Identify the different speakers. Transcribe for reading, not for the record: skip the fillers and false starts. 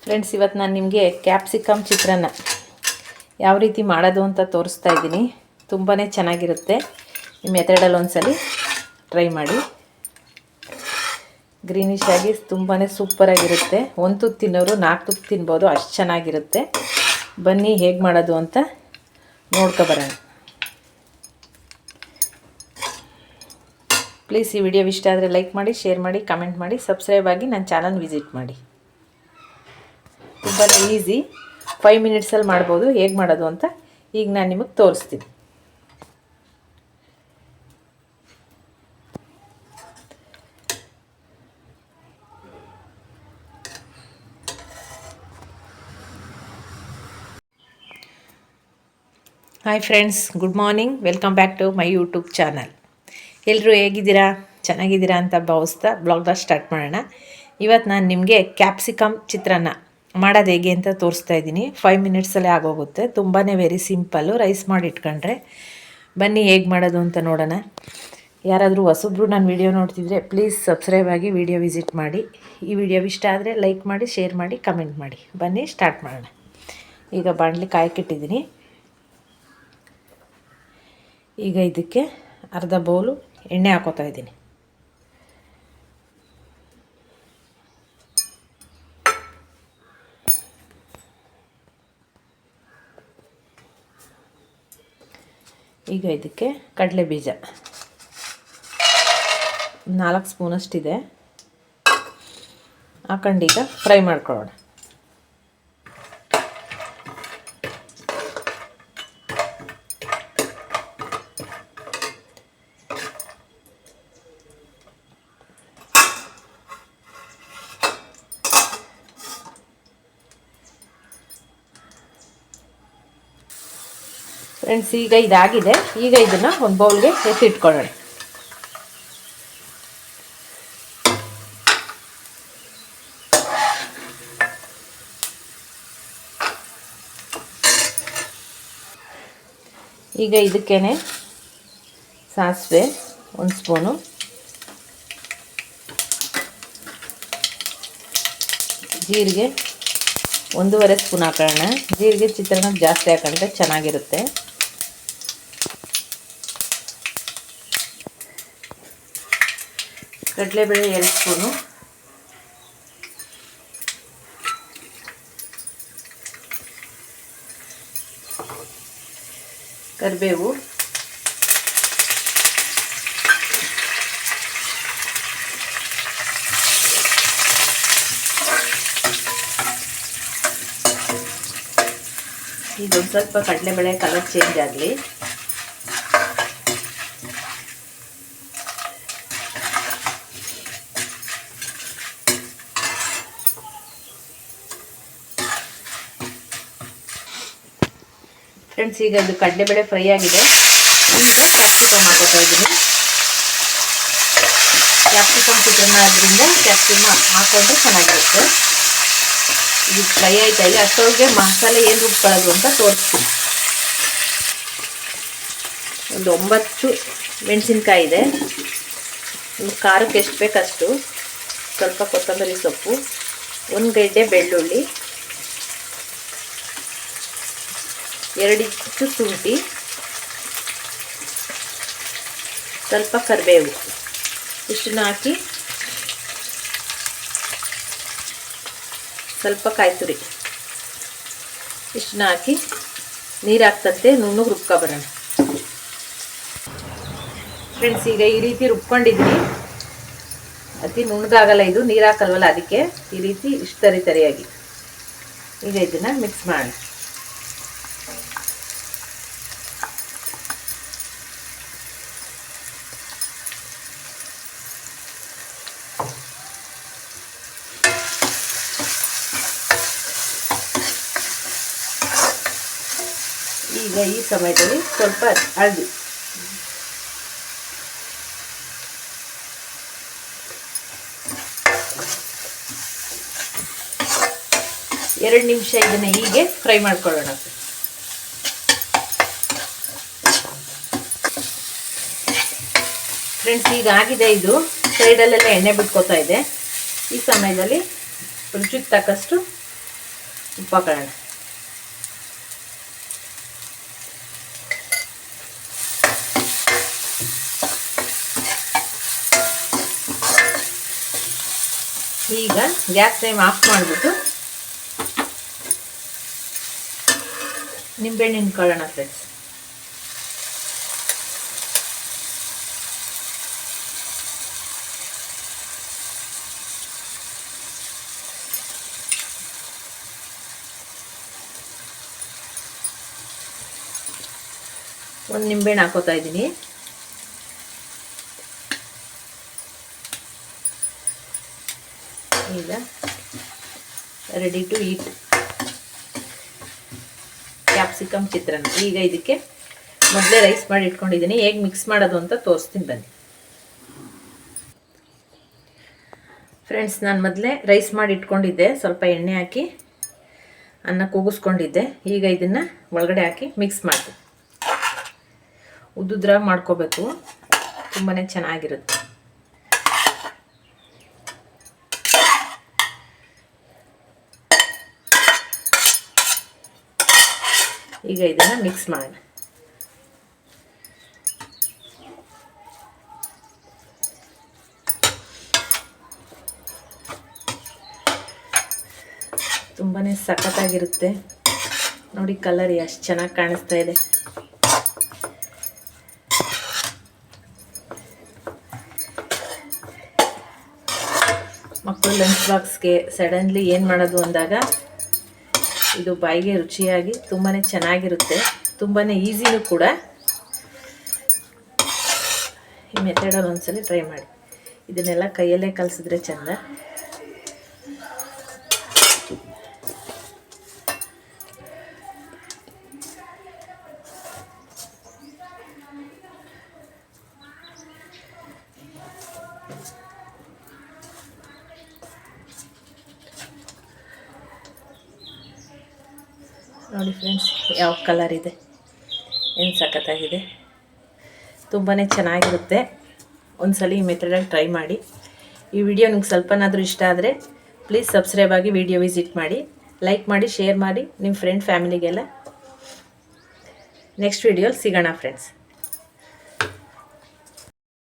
Speaker 1: Friends, ಇವತ್ತು ನಾನು ನಿಮಗೆ ಕ್ಯಾಪ್ಸಿಕಮ್ ಚಿತ್ರಾನ್ನ ಯಾವ ರೀತಿ ಮಾಡೋದು ಅಂತ ತೋರಿಸ್ತಾ ಇದ್ದೀನಿ. ತುಂಬಾ ಚೆನ್ನಾಗಿರುತ್ತೆ. ಈ ಮೆಥಡಲ್ಲಿ ಒಂದ್ಸಲಿ ಟ್ರೈ ಮಾಡಿ. ಗ್ರೀನಿಶ್ ಆಗಿ ತುಂಬಾ ಸೂಪರಾಗಿರುತ್ತೆ. ಒಂದು ತುತ್ತು ತಿನ್ನೋರು 4 ತುತ್ತು ತಿನ್ಬೋದು, ಅಷ್ಟು ಚೆನ್ನಾಗಿರುತ್ತೆ. ಬನ್ನಿ ಹೇಗೆ ಮಾಡೋದು ಅಂತ ನೋಡ್ಕೊಬರೋಣ. ಪ್ಲೀಸ್ ಈ ವಿಡಿಯೋ ಇಷ್ಟ ಆದರೆ ಲೈಕ್ ಮಾಡಿ, ಶೇರ್ ಮಾಡಿ, ಕಮೆಂಟ್ ಮಾಡಿ, ಸಬ್ಸ್ಕ್ರೈಬ್ ಆಗಿ ನನ್ನ ಚಾನಲ್ ವಿಸಿಟ್ ಮಾಡಿ. ತುಂಬಾ ಈಸಿ, 5 ಮಿನಿಟ್ಸಲ್ಲಿ ಮಾಡ್ಬೋದು. ಹೇಗೆ ಮಾಡೋದು ಅಂತ ಈಗ ನಾನು ನಿಮಗೆ ತೋರಿಸ್ತೀನಿ. Hi friends, good morning. Welcome back to my YouTube channel. ಎಲ್ಲರೂ ಹೇಗಿದ್ದೀರಾ? ಚೆನ್ನಾಗಿದ್ದೀರಾ ಅಂತ ಭಾವಿಸ್ತಾ ಬ್ಲಾಗ್ನ ಸ್ಟಾರ್ಟ್ ಮಾಡೋಣ. ಇವತ್ತು ನಾನು ನಿಮಗೆ ಕ್ಯಾಪ್ಸಿಕಮ್ ಚಿತ್ರಾನ್ನ ಮಾಡೋದು ಹೇಗೆ ಅಂತ ತೋರಿಸ್ತಾ ಇದ್ದೀನಿ. 5 ಮಿನಿಟ್ಸಲ್ಲೇ ಆಗೋಗುತ್ತೆ. ತುಂಬಾ ವೆರಿ ಸಿಂಪಲ್ಲು. ರೈಸ್ ಮಾಡಿ ಇಟ್ಕೊಂಡ್ರೆ. ಬನ್ನಿ ಹೇಗೆ ಮಾಡೋದು ಅಂತ ನೋಡೋಣ. ಯಾರಾದರೂ ಹೊಸಬ್ರು ನನ್ನ ವಿಡಿಯೋ ನೋಡ್ತಿದ್ರೆ ಪ್ಲೀಸ್ ಸಬ್ಸ್ಕ್ರೈಬ್ ಆಗಿ ವಿಡಿಯೋ ವಿಸಿಟ್ ಮಾಡಿ. ಈ ವಿಡಿಯೋ ಇಷ್ಟ ಆದರೆ ಲೈಕ್ ಮಾಡಿ, ಶೇರ್ ಮಾಡಿ, ಕಮೆಂಟ್ ಮಾಡಿ. ಬನ್ನಿ ಸ್ಟಾರ್ಟ್ ಮಾಡೋಣ. ಈಗ ಬಾಣಲಿ ಕಾಯಕ್ಕಿಟ್ಟಿದ್ದೀನಿ. ಈಗ ಇದಕ್ಕೆ ಅರ್ಧ ಬೌಲು ಎಣ್ಣೆ ಹಾಕೋತಾ ಇದ್ದೀನಿ. ಈಗ ಇದಕ್ಕೆ ಕಡಲೆ ಬೀಜ 4 ಸ್ಪೂನಷ್ಟಿದೆ. ಹಾಕೊಂಡೀಗ ಫ್ರೈ ಮಾಡ್ಕೊಳ್ಳೋಣ. ಫ್ರೆಂಡ್ಸ್, ಈಗ ಇದಾಗಿದೆ. ಈಗ ಇದನ್ನು ಒಂದು ಬೌಲ್ಗೆ ಎತ್ತಿಟ್ಕೊಳ್ಳೋಣ. ಈಗ ಇದಕ್ಕೇನೆ ಸಾಸಿವೆ 1 ಸ್ಪೂನು, ಜೀರಿಗೆ 1.5 ಸ್ಪೂನ್ ಹಾಕೋಣ. ಜೀರಿಗೆ ಚಿತ್ರಾನ್ನ ಜಾಸ್ತಿ ಹಾಕೊಂಡ್ರೆ ಚೆನ್ನಾಗಿರುತ್ತೆ. ಕಡಲೆಬೇಳೆ 2 ಸ್ಪೂನು, ಕರಿಬೇವು, ಇದೊಂದು ಸ್ವಲ್ಪ ಕಡಲೆಬೇಳೆ ಕಲರ್ ಚೇಂಜ್ ಆಗಲಿ. ಫ್ರೆಂಡ್ಸ್, ಈಗ ಇದು ಕಡಲೆಬೇಳೆ ಫ್ರೈ ಆಗಿದೆ. ಈಗ ಕ್ಯಾಪ್ಸಿಕಮ್ ಹಾಕೋತಾ ಇದ್ದೀನಿ. ಕ್ಯಾಪ್ಸಿಕಮ್ ಚಿತ್ರಾನ್ನ ಆದ್ದರಿಂದ ಕ್ಯಾಪ್ಸಿಕಮ್ ಹಾಕೊಂಡ್ರೆ ಚೆನ್ನಾಗಿರುತ್ತೆ. ಇದು ಫ್ರೈ ಆಯ್ತಾ ಇಲ್ಲ, ಅಷ್ಟೊಳಗೆ ಮಸಾಲೆ ಏನು ರುಬ್ಕೊಳ್ಳೋದು ಅಂತ ತೋರಿಸ್ತೀನಿ. ಒಂದು 9 ಮೆಣಸಿನ್ಕಾಯಿ ಇದೆ. ಖಾರಕ್ಕೆ ಎಷ್ಟು ಬೇಕಷ್ಟು. ಸ್ವಲ್ಪ ಕೊತ್ತಂಬರಿ ಸೊಪ್ಪು, 1 ಗೆಡ್ಡೆ ಬೆಳ್ಳುಳ್ಳಿ, 2 ಇಂಚು ಶುಂಠಿ, ಸ್ವಲ್ಪ ಕರಿಬೇವು, ಇಷ್ಟನ್ನು ಹಾಕಿ ಸ್ವಲ್ಪ ಕಾಯಿ ತುರಿ ಇಷ್ಟನ್ನ ಹಾಕಿ ನೀರು ಹಾಕ್ತಂತೆ ನುಣ್ಣಗೆ ರುಬ್ಕೊಬರೋಣ. ಫ್ರೆಂಡ್ಸ್, ಈಗ ಈ ರೀತಿ ರುಬ್ಕೊಂಡಿದ್ದೀನಿ. ಅತಿ ನುಣ್ಣಗಾಗಲ್ಲ ಇದು, ನೀರು ಹಾಕಲ್ವಲ್ಲ, ಅದಕ್ಕೆ ಈ ರೀತಿ ಇಷ್ಟು ತರಿಯಾಗಿ. ಈಗ ಇದನ್ನು ಮಿಕ್ಸ್ ಮಾಡೋಣ. ಈಗ ಈ ಸಮಯದಲ್ಲಿ ಸ್ವಲ್ಪ ಹಳದಿ, ಎರಡು ನಿಮಿಷ ಇದನ್ನ ಹೀಗೆ ಫ್ರೈ ಮಾಡ್ಕೊಳ್ಳೋಣ. ಫ್ರೆಂಡ್ಸ್, ಈಗ ಆಗಿದೆ. ಇದು ಸೈಡಲ್ಲೆಲ್ಲ ಎಣ್ಣೆ ಬಿಟ್ಕೋತಾ ಇದೆ. ಈ ಸಮಯದಲ್ಲಿ ರುಚಿಗೆ ತಕ್ಕಷ್ಟು ಉಪ್ಪು ಹಾಕೋಣ. ಈಗ ಗ್ಯಾಸ್ ಫ್ಲೇಮ್ ಆಫ್ ಮಾಡಿಬಿಟ್ಟು ನಿಂಬೆಹಣ್ಣು ಹಿಂಡ್ಕೊಳ್ಳೋಣ ಫ್ರೆಂಡ್ಸ್. ಒಂದು ನಿಂಬೆಹಣ್ಣು ಹಾಕೋತಾ ಇದ್ದೀನಿ. ಈಗ ರೆಡಿ ಟು ಈಟ್ ಕ್ಯಾಪ್ಸಿಕಮ್ ಚಿತ್ರಾನ್ನ. ಈಗ ಇದಕ್ಕೆ ಮೊದಲೇ ರೈಸ್ ಮಾಡಿ ಇಟ್ಕೊಂಡಿದ್ದೀನಿ, ಹೇಗೆ ಮಿಕ್ಸ್ ಮಾಡೋದು ಅಂತ ತೋರಿಸ್ತೀನಿ ಬನ್ನಿ ಫ್ರೆಂಡ್ಸ್. ನಾನು ಮೊದಲೇ ರೈಸ್ ಮಾಡಿ ಇಟ್ಕೊಂಡಿದ್ದೆ, ಸ್ವಲ್ಪ ಎಣ್ಣೆ ಹಾಕಿ ಅನ್ನ ಕೂಗಿಸ್ಕೊಂಡಿದ್ದೆ. ಈಗ ಇದನ್ನು ಒಳಗಡೆ ಹಾಕಿ ಮಿಕ್ಸ್ ಮಾಡ್ತೀನಿ. ಉದ್ದುದ್ರಾಗಿ ಮಾಡ್ಕೋಬೇಕು, ತುಂಬಾ ಚೆನ್ನಾಗಿರುತ್ತೆ. ಈಗ ಇದನ್ನು ಮಿಕ್ಸ್ ಮಾಡೋಣ. ತುಂಬಾ ಸಖತ್ತಾಗಿರುತ್ತೆ ನೋಡಿ, ಕಲರ್ ಎಷ್ಟು ಚೆನ್ನಾಗಿ ಕಾಣಿಸ್ತಾ ಇದೆ. ಮಕ್ಕಳು ಲಂಚ್ ಬಾಕ್ಸ್ಗೆ ಸಡನ್ಲಿ ಏನು ಮಾಡೋದು ಅಂದಾಗ ಇದು ಬಾಯಿಗೆ ರುಚಿಯಾಗಿ ತುಂಬಾ ಚೆನ್ನಾಗಿರುತ್ತೆ, ತುಂಬಾ ಈಸಿನೂ ಕೂಡ. ಈ ಮೆಥಡಲ್ಲಿ ಒಂದ್ಸಲಿ ಟ್ರೈ ಮಾಡಿ. ಇದನ್ನೆಲ್ಲ ಕೈಯಲ್ಲೇ ಕಲಿಸಿದ್ರೆ ಚೆಂದ. ನೋಡಿ ಫ್ರೆಂಡ್ಸ್, ಯಾವ ಕಲರ್ ಇದೆ, ಏನು ಸಖತ್ತಾಗಿದೆ, ತುಂಬಾ ಚೆನ್ನಾಗಿರುತ್ತೆ. ಒಂದ್ಸಲ ಈ ಮೆಥಡಲ್ಲಿ ಟ್ರೈ ಮಾಡಿ. ಈ ವಿಡಿಯೋ ನಿಮ್ಗೆ ಸ್ವಲ್ಪನಾದರೂ ಇಷ್ಟ ಆದರೆ ಪ್ಲೀಸ್ ಸಬ್ಸ್ಕ್ರೈಬ್ ಆಗಿ ವಿಡಿಯೋ ವಿಸಿಟ್ ಮಾಡಿ, ಲೈಕ್ ಮಾಡಿ, ಶೇರ್ ಮಾಡಿ ನಿಮ್ಮ ಫ್ರೆಂಡ್ ಫ್ಯಾಮಿಲಿಗೆಲ್ಲ. ನೆಕ್ಸ್ಟ್ ವಿಡಿಯೋಲಿ ಸಿಗೋಣ ಫ್ರೆಂಡ್ಸ್.